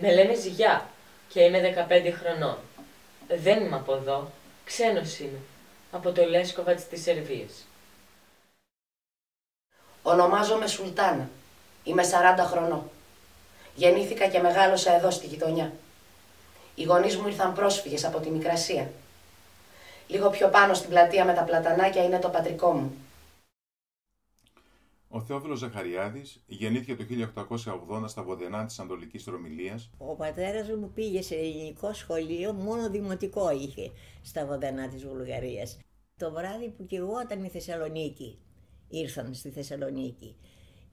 Με λένε Ζυγιά και είμαι 15 χρονών. Δεν είμαι από εδώ, ξένος είμαι, από το Λέσκοβατς της Σερβίας. Ονομάζομαι Σουλτάνα. Είμαι 40 χρονών. Γεννήθηκα και μεγάλωσα εδώ στη γειτονιά. Οι γονείς μου ήρθαν πρόσφυγες από τη Μικρασία. Λίγο πιο πάνω στην πλατεία με τα πλατανάκια είναι το πατρικό μου. Ο Θεόφιλος Ζαχαριάδης γεννήθηκε το 1880 στα βορεινά της Ανατολικής Ρωμυλίας. Ο πατέρας μου πήγε σε ελληνικό σχολείο, μόνο δημοτικό είχε στα βορεινά της Βουλγαρίας. Το βράδυ που καιγόταν η Θεσσαλονίκη, ήρθαν στη Θεσσαλονίκη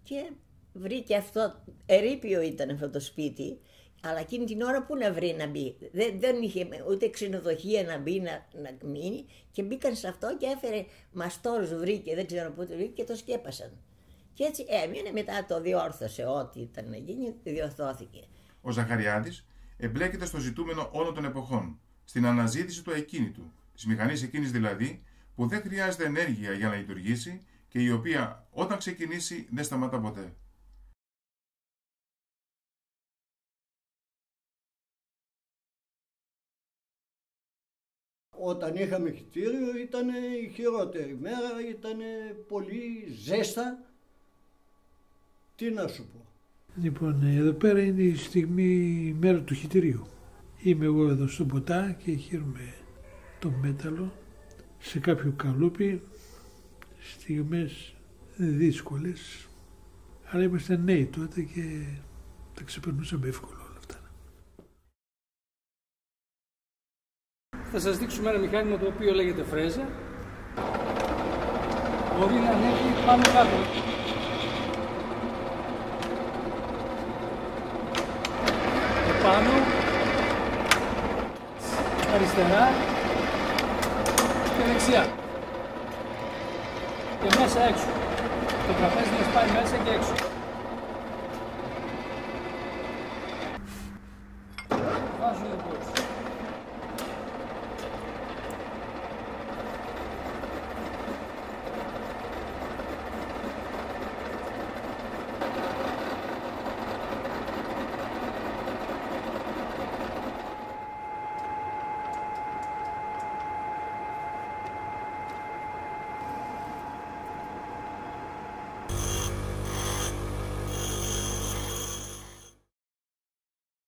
και βρήκε αυτό, ερείπιο ήταν αυτό το σπίτι, αλλά εκείνη την ώρα πού να βρει να μπει. Δεν είχε ούτε ξενοδοχεία να μπει, να μείνει, και μπήκαν σε αυτό και έφερε μαστόρους, βρήκε, δεν ξέρω πού το βρήκε, και το σκέπασαν. Και έτσι έμεινε, μετά το διόρθωσε, ό,τι ήταν να γίνει, διορθώθηκε. Ο Ζαχαριάδης εμπλέκεται στο ζητούμενο όλων των εποχών, στην αναζήτηση του ακίνητου, της μηχανής εκείνης δηλαδή, που δεν χρειάζεται ενέργεια για να λειτουργήσει και η οποία όταν ξεκινήσει δεν σταματά ποτέ. Όταν είχαμε κτίριο ήταν η χειρότερη μέρα, ήταν πολύ ζέστα. Τι να σου πω. Λοιπόν, εδώ πέρα είναι η στιγμή, η μέρα του χυτηρίου. Είμαι εγώ εδώ στο ποτά και χαίρομαι το μέταλλο σε κάποιο καλούπι, στιγμές δύσκολες, αλλά είμαστε νέοι τότε και τα ξεπερνούσαμε εύκολα όλα αυτά. Θα σας δείξουμε ένα μηχάνημα το οποίο λέγεται φρέζα. Μπορεί να ανέβει πάνω κάτω. Πάνω, αριστερά και δεξιά. Και μέσα έξω. Το τραπέζι μας πάει μέσα και έξω.